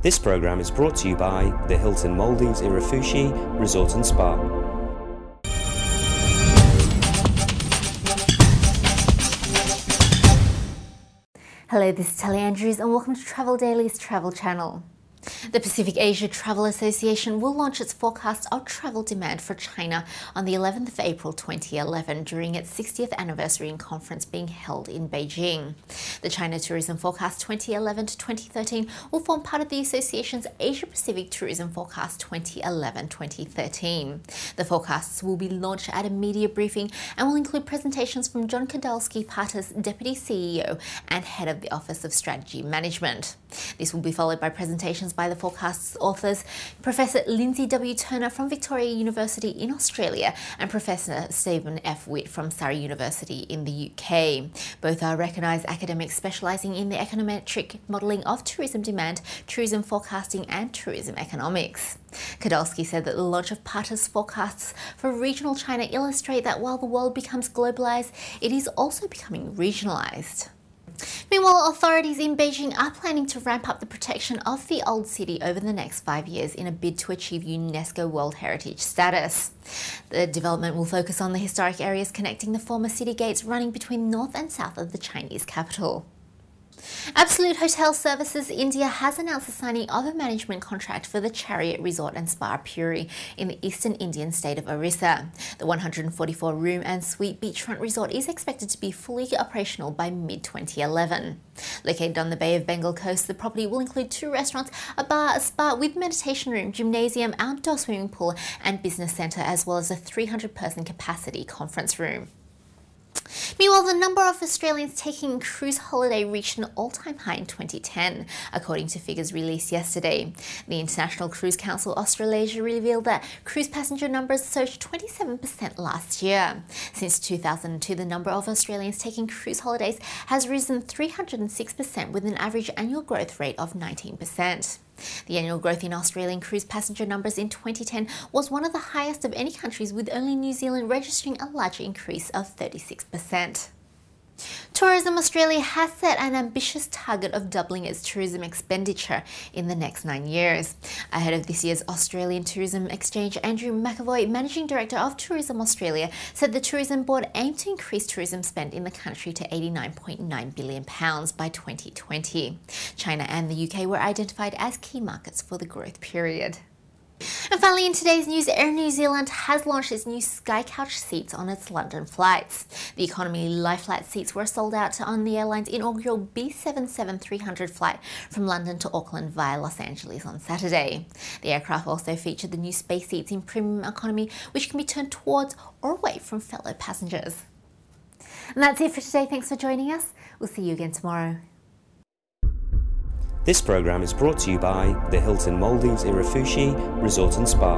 This program is brought to you by the Hilton Maldives Irafushi Resort and Spa. Hello, this is Telly Andrews and welcome to Travel Daily's Travel Channel. The Pacific Asia Travel Association will launch its forecast of travel demand for China on the 11th of April 2011 during its 60th anniversary and conference being held in Beijing. The China Tourism Forecast 2011 to 2013 will form part of the association's Asia Pacific Tourism Forecast 2011-2013. The forecasts will be launched at a media briefing and will include presentations from John Kadalski, PATA's Deputy CEO and Head of the Office of Strategy Management. This will be followed by presentations by the forecast's authors, Professor Lindsay W. Turner from Victoria University in Australia and Professor Stephen F. Witt from Surrey University in the UK. Both are recognised academics specialising in the econometric modelling of tourism demand, tourism forecasting and tourism economics. Kadalski said that the launch of PATA's forecasts for regional China illustrate that while the world becomes globalised, it is also becoming regionalised. Meanwhile, authorities in Beijing are planning to ramp up the protection of the Old City over the next 5 years in a bid to achieve UNESCO World Heritage status. The development will focus on the historic areas connecting the former city gates running between north and south of the Chinese capital. Absolute Hotel Services India has announced the signing of a management contract for the Chariot Resort and Spa Puri in the eastern Indian state of Orissa. The 144-room and suite beachfront resort is expected to be fully operational by mid-2011. Located on the Bay of Bengal coast, the property will include 2 restaurants, a bar, a spa with meditation room, gymnasium, outdoor swimming pool and business centre, as well as a 300-person capacity conference room. Meanwhile, the number of Australians taking cruise holiday reached an all-time high in 2010, according to figures released yesterday. The International Cruise Council Australasia revealed that cruise passenger numbers surged 27% last year. Since 2002, the number of Australians taking cruise holidays has risen 306% with an average annual growth rate of 19%. The annual growth in Australian cruise passenger numbers in 2010 was one of the highest of any countries, with only New Zealand registering a larger increase of 36%. Tourism Australia has set an ambitious target of doubling its tourism expenditure in the next 9 years. Ahead of this year's Australian Tourism Exchange, Andrew McAvoy, Managing Director of Tourism Australia, said the Tourism Board aimed to increase tourism spend in the country to £89.9 billion by 2020. China and the UK were identified as key markets for the growth period. And finally, in today's news, Air New Zealand has launched its new Sky Couch seats on its London flights. The economy lie flat seats were sold out on the airline's inaugural B777-300 flight from London to Auckland via Los Angeles on Saturday. The aircraft also featured the new space seats in premium economy, which can be turned towards or away from fellow passengers. And that's it for today. Thanks for joining us. We'll see you again tomorrow. This program is brought to you by the Hilton Maldives Irafushi Resort and Spa.